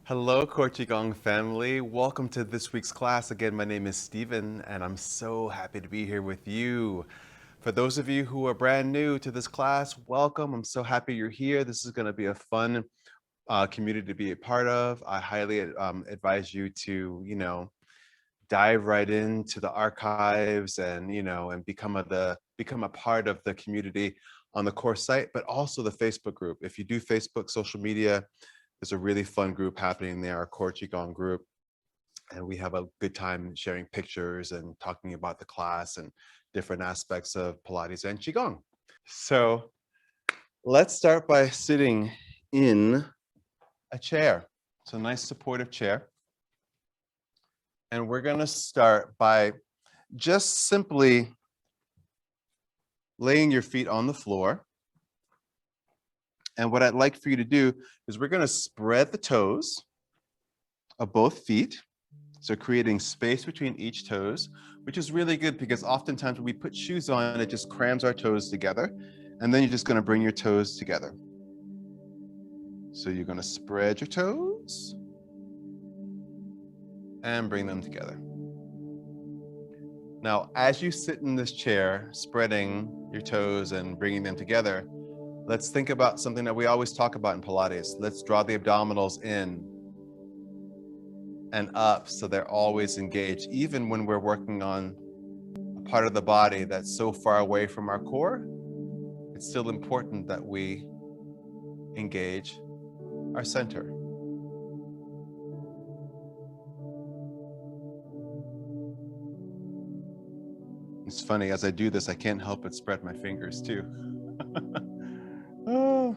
Hello, Core Qigong family. Welcome to this week's class. Again, my name is Steven, and I'm so happy to be here with you. For those of you who are brand new to this class, welcome. I'm so happy you're here. This is going to be a fun community to be a part of. I highly advise you to, dive right into the archives and, and become a part of the community on the course site, but also the Facebook group. If you do Facebook social media, there's a really fun group happening there, our Core Qigong group. And we have a good time sharing pictures and talking about the class and different aspects of Pilates and Qigong. So let's start by sitting in a chair. It's a nice supportive chair. And we're going to start by just simply laying your feet on the floor. And what I'd like for you to do is we're going to spread the toes of both feet. So creating space between each toes, which is really good because oftentimes when we put shoes on, it just crams our toes together. And then you're just going to bring your toes together. So you're going to spread your toes and bring them together. Now, as you sit in this chair, spreading your toes and bringing them together, let's think about something that we always talk about in Pilates. Let's draw the abdominals in and up so they're always engaged. Even when we're working on a part of the body that's so far away from our core, it's still important that we engage our center. It's funny, as I do this, I can't help but spread my fingers too. Oh.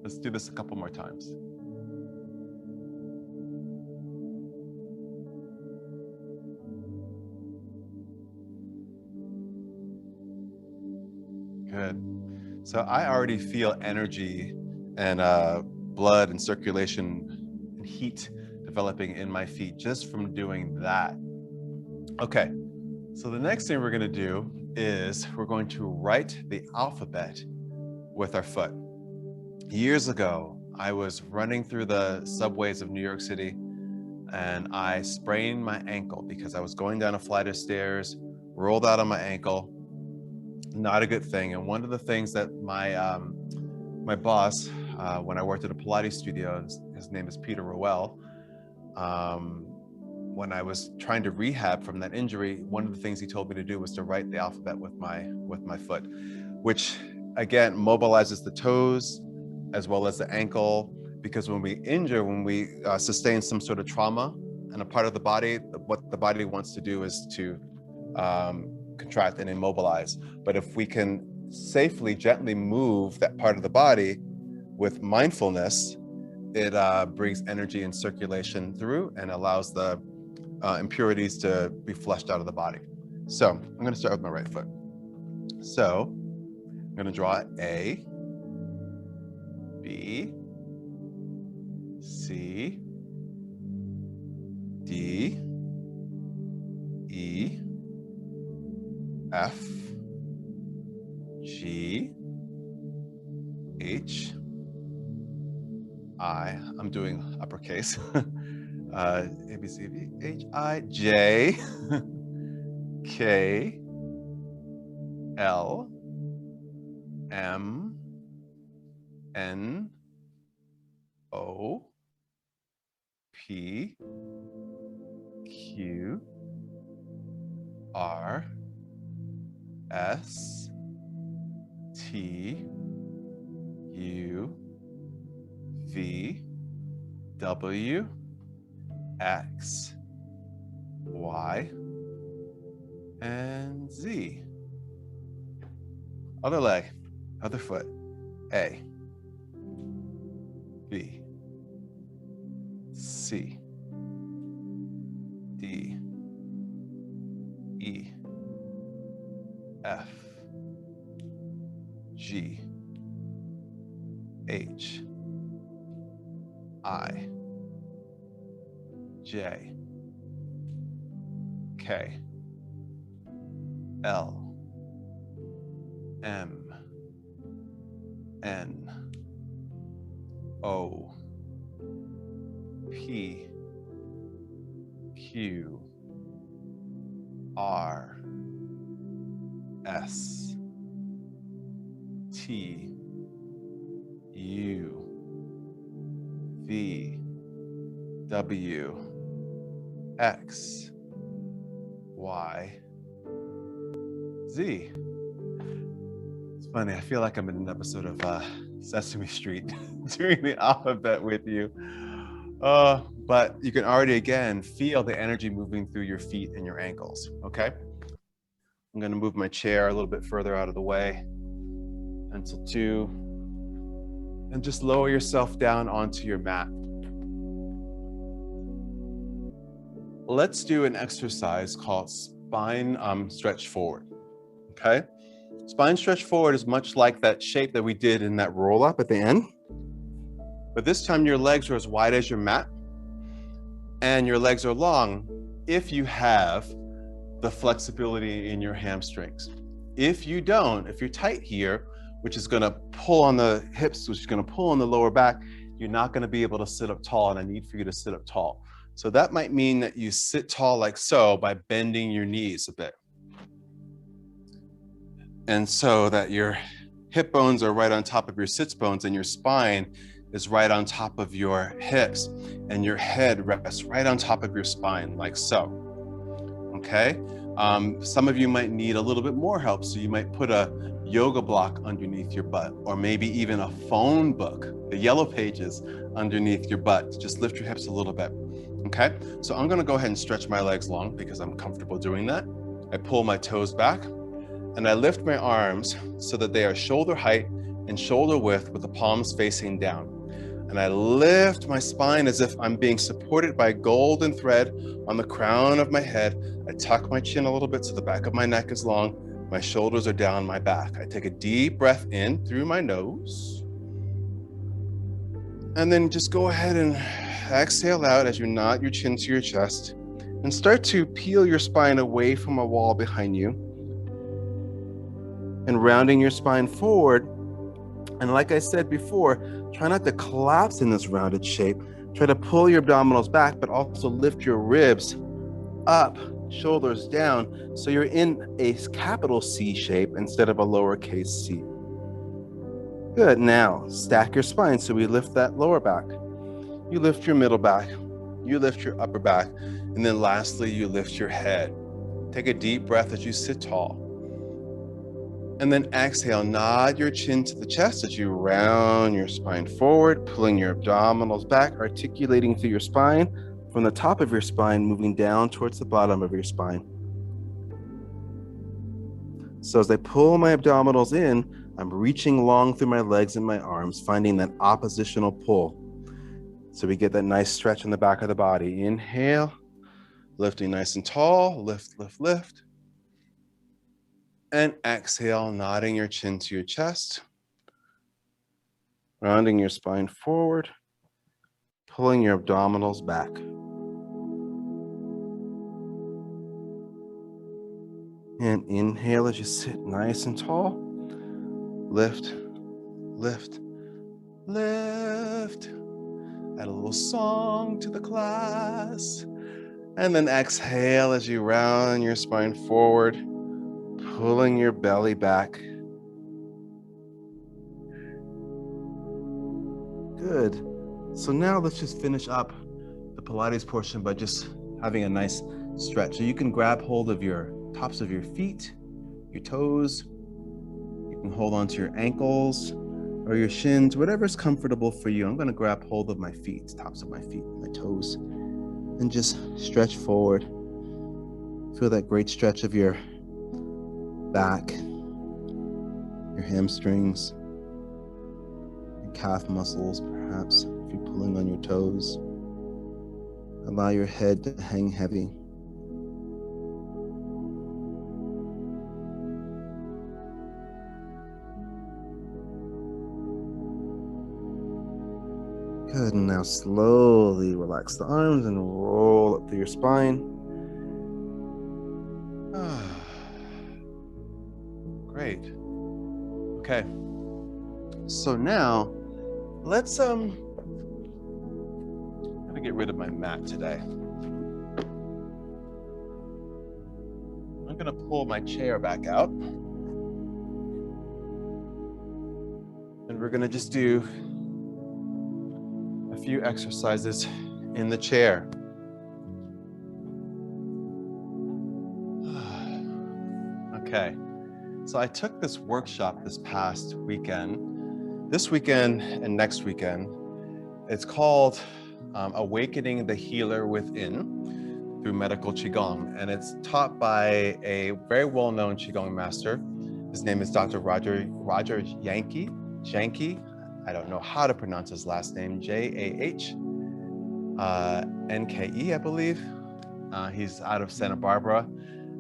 Let's do this a couple more times. Good. So I already feel energy and blood and circulation and heat developing in my feet just from doing that. Okay, so the next thing we're going to do is we're going to write the alphabet with our foot. Years ago, I was running through the subways of New York City and I sprained my ankle because I was going down a flight of stairs, rolled out on my ankle. Not a good thing. And one of the things that my boss, when I worked at a Pilates studio, his name is Peter Rowell, when I was trying to rehab from that injury, one of the things he told me to do was to write the alphabet with my foot, which again mobilizes the toes as well as the ankle, because when we sustain some sort of trauma in a part of the body, what the body wants to do is to contract and immobilize. But if we can safely, gently move that part of the body with mindfulness, it brings energy and circulation through and allows the impurities to be flushed out of the body. So I'm going to start with my right foot. So I'm going to draw A, B, C, D, E, F, G, H, I. I'm doing uppercase. A, B, C, D, H, I, J, K, L, M, N, O, P, Q, R, S, T, U, V, W, X, Y, and Z. Other leg, other foot. A, B, C, D, E, F, G, H, I, J, K, L, M, N O P Q R S T U V W X Y Z. It's funny, I feel like I'm in an episode of Sesame Street doing the alphabet with you. But you can already, again, feel the energy moving through your feet and your ankles, okay? I'm gonna move my chair a little bit further out of the way. Pencil 2. And just lower yourself down onto your mat. Let's do an exercise called spine stretch forward, okay? Spine stretch forward is much like that shape that we did in that roll up at the end. But this time your legs are as wide as your mat and your legs are long if you have the flexibility in your hamstrings. If you don't, if you're tight here, which is gonna pull on the hips, which is gonna pull on the lower back, you're not gonna be able to sit up tall, and I need for you to sit up tall. So that might mean that you sit tall like so by bending your knees a bit. And so that your hip bones are right on top of your sits bones and your spine is right on top of your hips and your head rests right on top of your spine like so, okay? Some of you might need a little bit more help, so you might put a yoga block underneath your butt, or maybe even a phone book, the yellow pages underneath your butt. Just lift your hips a little bit, okay? So I'm gonna go ahead and stretch my legs long because I'm comfortable doing that. I pull my toes back and I lift my arms so that they are shoulder height and shoulder width with the palms facing down. And I lift my spine as if I'm being supported by golden thread on the crown of my head. I tuck my chin a little bit so the back of my neck is long. My shoulders are down my back. I take a deep breath in through my nose. And then just go ahead and exhale out as you nod your chin to your chest and start to peel your spine away from a wall behind you and rounding your spine forward. And like I said before, try not to collapse in this rounded shape. Try to pull your abdominals back, but also lift your ribs up, shoulders down, so you're in a capital C shape instead of a lowercase c. Good, now stack your spine so we lift that lower back. You lift your middle back, you lift your upper back, and then lastly, you lift your head. Take a deep breath as you sit tall. And then exhale, nod your chin to the chest as you round your spine forward, pulling your abdominals back, articulating through your spine, from the top of your spine, moving down towards the bottom of your spine. So as I pull my abdominals in, I'm reaching long through my legs and my arms, finding that oppositional pull. So we get that nice stretch in the back of the body. Inhale, lifting nice and tall, lift, lift, lift. And exhale, nodding your chin to your chest, rounding your spine forward, pulling your abdominals back. And inhale as you sit nice and tall. Lift, lift, lift. Add a little song to the class. And then exhale as you round your spine forward, pulling your belly back. Good. So now let's just finish up the Pilates portion by just having a nice stretch. So you can grab hold of your tops of your feet, your toes. You can hold onto your ankles or your shins, whatever's comfortable for you. I'm going to grab hold of my feet, tops of my feet, my toes, and just stretch forward. Feel that great stretch of your back, your hamstrings, your calf muscles, perhaps, if you're pulling on your toes. Allow your head to hang heavy. Good, and now slowly relax the arms and roll up through your spine. Great. Okay. So now let's I'm gonna get rid of my mat today. I'm gonna pull my chair back out. And we're gonna just do a few exercises in the chair. Okay, so I took this workshop this past weekend. This weekend and next weekend, it's called Awakening the Healer Within through Medical Qigong. And it's taught by a very well-known Qigong master. His name is Dr. Roger Janke. I don't know how to pronounce his last name, Jahnke, I believe. He's out of Santa Barbara.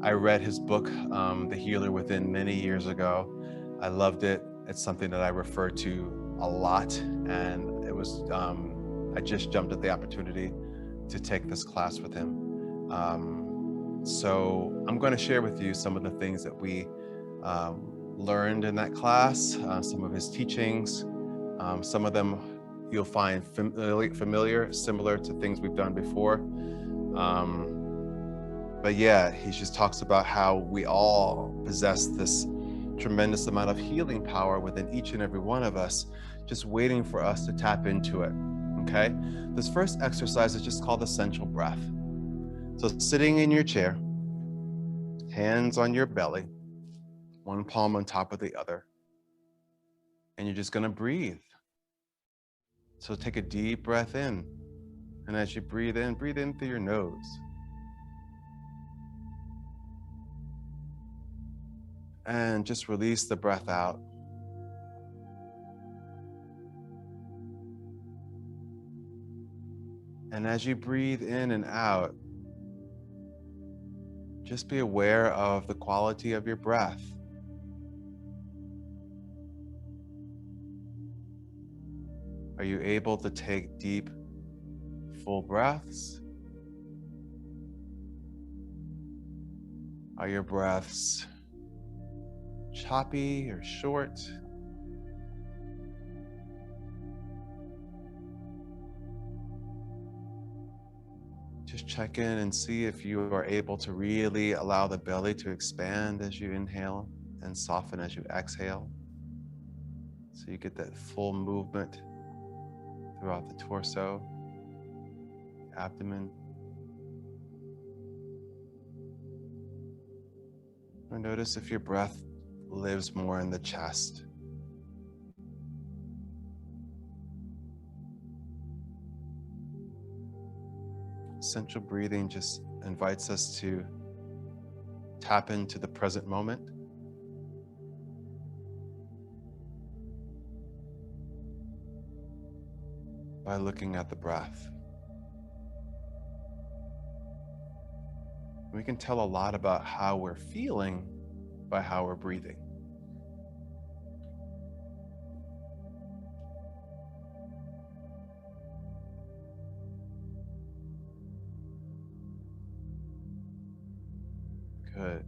I read his book, The Healer Within, many years ago. I loved it. It's something that I refer to a lot, and it was, I just jumped at the opportunity to take this class with him. So I'm going to share with you some of the things that we learned in that class, some of his teachings. Some of them you'll find familiar, similar to things we've done before. But yeah, he just talks about how we all possess this tremendous amount of healing power within each and every one of us, just waiting for us to tap into it, okay? This first exercise is just called essential breath. So sitting in your chair, hands on your belly, one palm on top of the other, and you're just gonna breathe. So take a deep breath in, and as you breathe in through your nose. And just release the breath out. And as you breathe in and out, just be aware of the quality of your breath. Are you able to take deep, full breaths? Are your breaths choppy or short? Just check in and see if you are able to really allow the belly to expand as you inhale and soften as you exhale. So you get that full movement throughout the torso, abdomen. Or notice if your breath lives more in the chest. Central breathing just invites us to tap into the present moment. By looking at the breath. We can tell a lot about how we're feeling by how we're breathing. Good.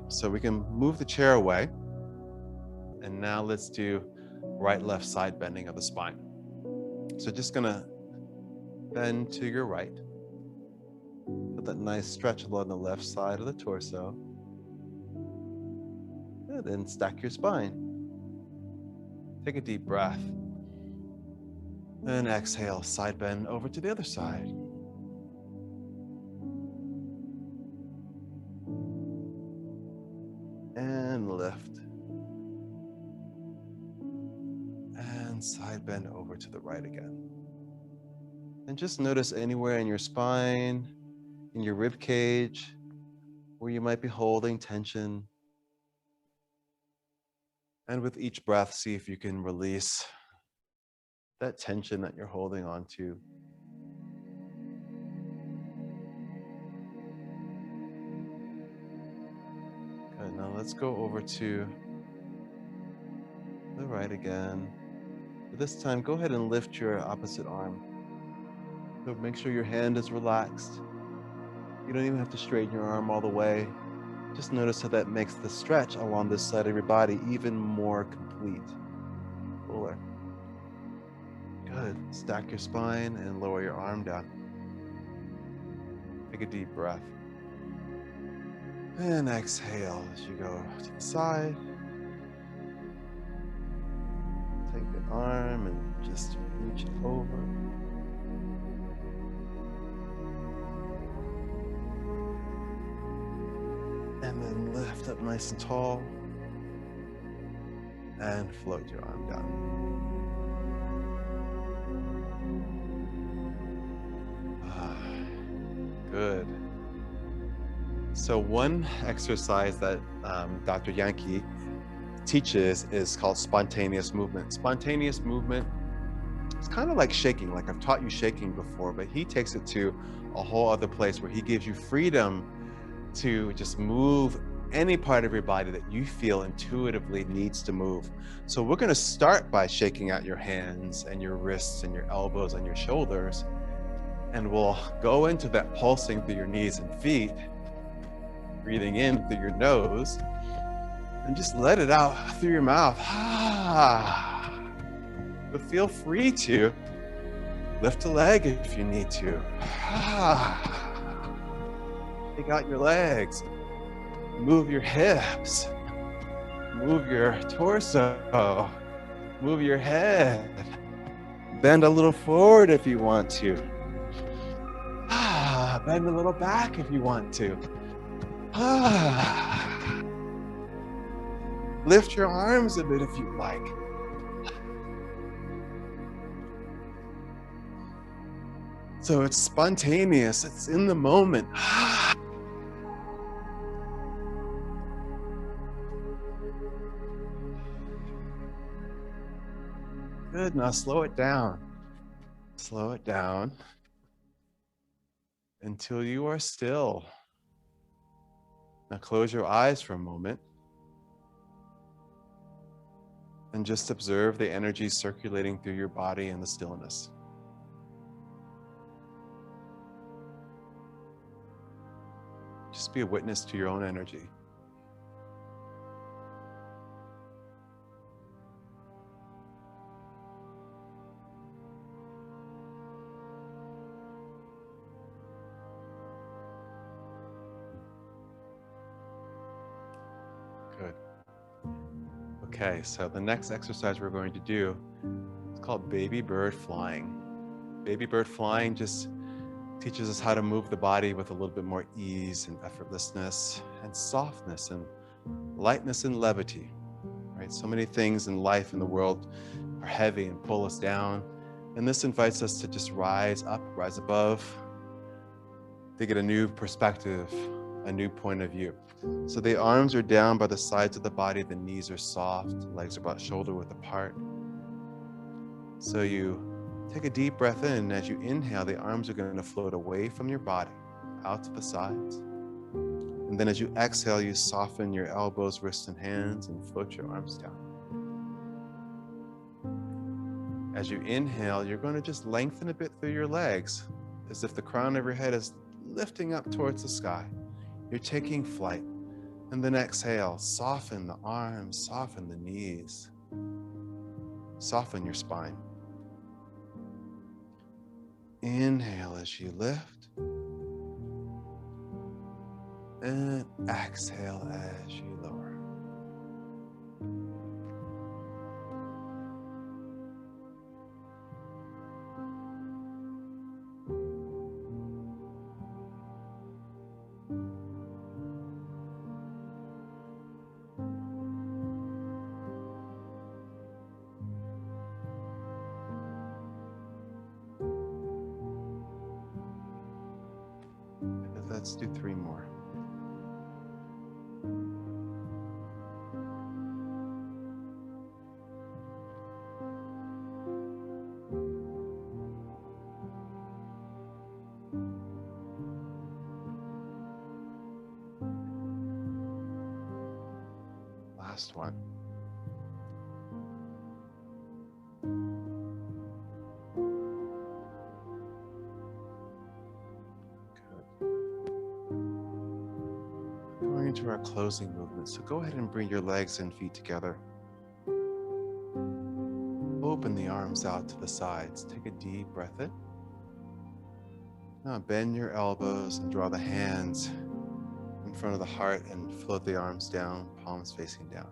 So we can move the chair away. And now let's do right-left side bending of the spine. So just gonna bend to your right. Put that nice stretch along the left side of the torso. And then stack your spine. Take a deep breath. And exhale, side bend over to the other side. And lift. And side bend over to the right again. And just notice anywhere in your spine, in your rib cage, where you might be holding tension. And with each breath, see if you can release that tension that you're holding on to. Good, now let's go over to the right again. But this time, go ahead and lift your opposite arm. So make sure your hand is relaxed. You don't even have to straighten your arm all the way. Just notice how that makes the stretch along this side of your body even more complete, fuller. Good. Stack your spine and lower your arm down. Take a deep breath. And exhale as you go to the side. Take the arm and just reach it over. And then lift up nice and tall. And float your arm down. Good. So one exercise that Dr. Yankee teaches is called spontaneous movement. Spontaneous movement, it's kind of like shaking, like I've taught you shaking before, but he takes it to a whole other place where he gives you freedom to just move any part of your body that you feel intuitively needs to move. So we're going to start by shaking out your hands and your wrists and your elbows and your shoulders. And we'll go into that pulsing through your knees and feet, breathing in through your nose, and just let it out through your mouth. But feel free to lift a leg if you need to. Take out your legs. Move your hips. Move your torso. Move your head. Bend a little forward if you want to. Bend a little back if you want to. Lift your arms a bit if you like. So it's spontaneous, it's in the moment. Good, now slow it down. Slow it down until you are still. Now close your eyes for a moment and just observe the energy circulating through your body in the stillness. Just be a witness to your own energy. Good. Okay, so the next exercise we're going to do is called baby bird flying. Baby bird flying just teaches us how to move the body with a little bit more ease and effortlessness and softness and lightness and levity, right? So many things in life in the world are heavy and pull us down. And this invites us to just rise up, rise above, to get a new perspective, a new point of view. So the arms are down by the sides of the body, the knees are soft, legs are about shoulder width apart. So you take a deep breath in. As you inhale, the arms are going to float away from your body, out to the sides. And then as you exhale, you soften your elbows, wrists, and hands and float your arms down. As you inhale, you're going to just lengthen a bit through your legs, as if the crown of your head is lifting up towards the sky. You're taking flight. And then exhale, soften the arms, soften the knees, soften your spine. Inhale as you lift, and exhale as you lower. Let's do 3 more. Last one. To into our closing movement. So go ahead and bring your legs and feet together. Open the arms out to the sides. Take a deep breath in. Now bend your elbows and draw the hands in front of the heart and float the arms down, palms facing down.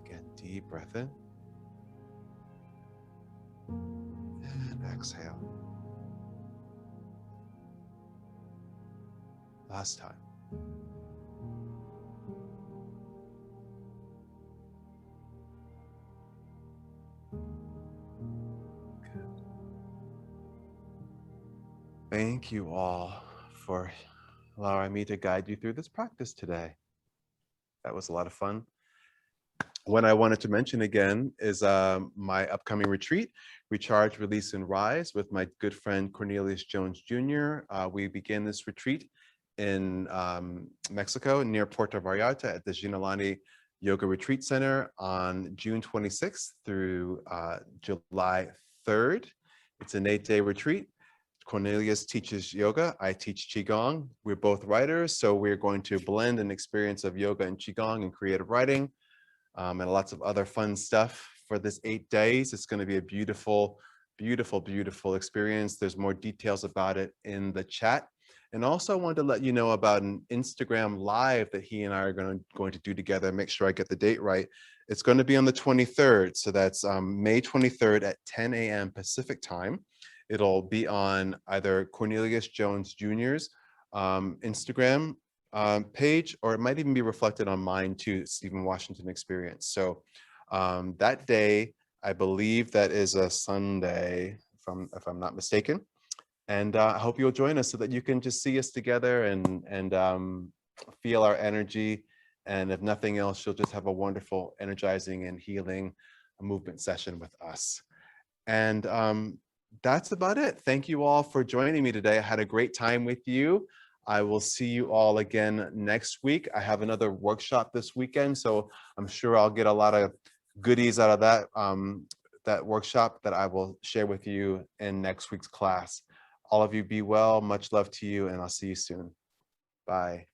Again, deep breath in. And exhale. Last time. Good. Thank you all for allowing me to guide you through this practice today. That was a lot of fun. What I wanted to mention again is my upcoming retreat, Recharge, Release, and Rise, with my good friend Cornelius Jones Jr. We begin this retreat in Mexico near Puerto Vallarta at the Jinalani Yoga Retreat Center on June 26th through July 3rd. It's an 8-day retreat. Cornelius teaches yoga. I teach Qigong. We're both writers, so we're going to blend an experience of yoga and Qigong and creative writing. And lots of other fun stuff for this 8 days. It's going to be a beautiful, beautiful, beautiful experience. There's more details about it in the chat. And also I wanted to let you know about an Instagram live that he and I are going to do together. Make sure I get the date right. It's going to be on the 23rd. So that's May 23rd at 10 a.m. Pacific time. It'll be on either Cornelius Jones Jr.'s Instagram page, or it might even be reflected on mine too, Stephen Washington Experience. So that day, I believe that is a Sunday, if I'm not mistaken. And I hope you'll join us so that you can just see us together and feel our energy. And if nothing else, you'll just have a wonderful, energizing and healing movement session with us. And that's about it. Thank you all for joining me today. I had a great time with you. I will see you all again next week. I have another workshop this weekend, so I'm sure I'll get a lot of goodies out of that, that workshop that I will share with you in next week's class. All of you be well, much love to you, and I'll see you soon. Bye.